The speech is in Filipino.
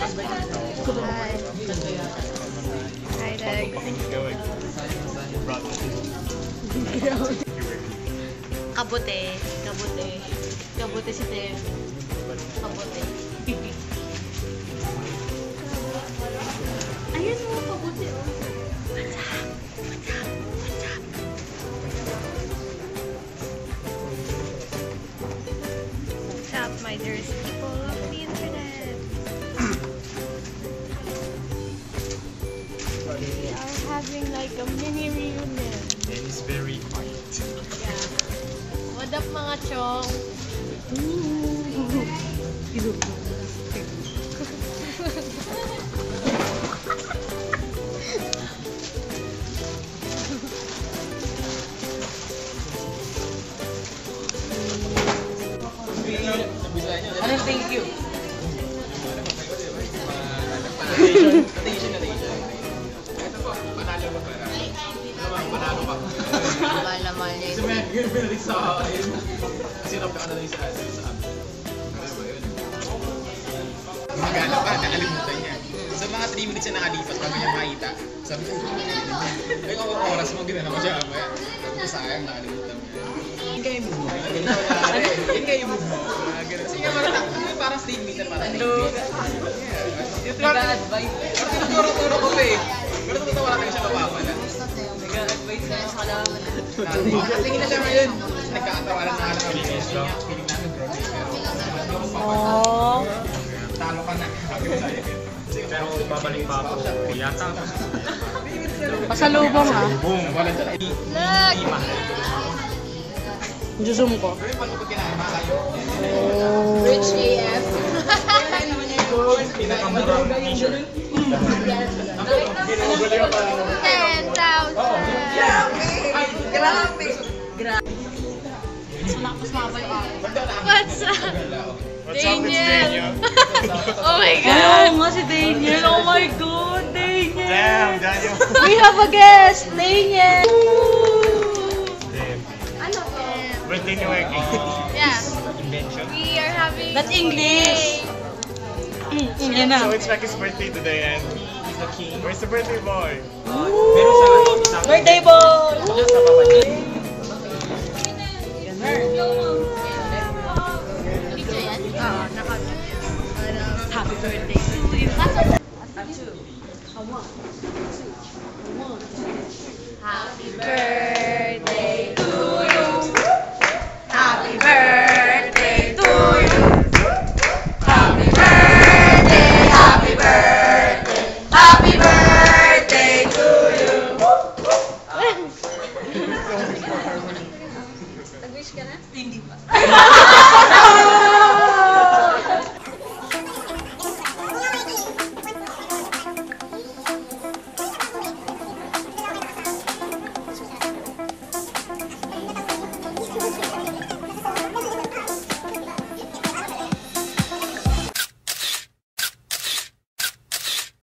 Hi, Deg. Kabute. Kabute. Kabute si Tim. Kabute. Ayun mo, kabute oh. What's up? What's up? What's up? What's up, my dearest people of the internet? We are having like a mini reunion. And it's very quiet. Yeah. What up, mga chong? Anong thank you? Panalo ka. Mahal na mahal niya. Sinop ka na lang sa amin. Magana pa, nakalimutan niya. Sa mga 3 minutes na nakalipas bago niya makita. Sabi ko, ay oras mo, ginana ko siya. Sabi ko, sayang, nakalimutan niya. Yun kayo move mo. Yun kayo move mo. Kasi parang stage meter, parang stage meter. Nag-a-advise. Tinuturo ko pa eh. Pero totoo wala tayo siya mapapala. Nag-a-advise na sa kalaman. Tingin na siya ngayon. Nagkakatawanan na lang kami. Feeling namin bro. Oh. Talo ka na. Pero babalik pa ako yata. Pasalubong ha? Boom! Wala dyan. Look! Zoom ko. Pero yung pagkakot kinakain kayo. Rich AF. Pinakamurang t-shirt. 10,000! Grabe. What's up? Daniel! Oh my Oo God! nga si Daniel. Oh my God, Daniel. Damn, Daniel! We have a guest, Daniel. Damn. Ano po? Birthday ni Weki. Yeah. Invention. We are having... That's English. Yan na. So it's Weki's birthday today and he's the king. Where's the birthday boy? Birthday boy. Happy birthday to you. Happy birthday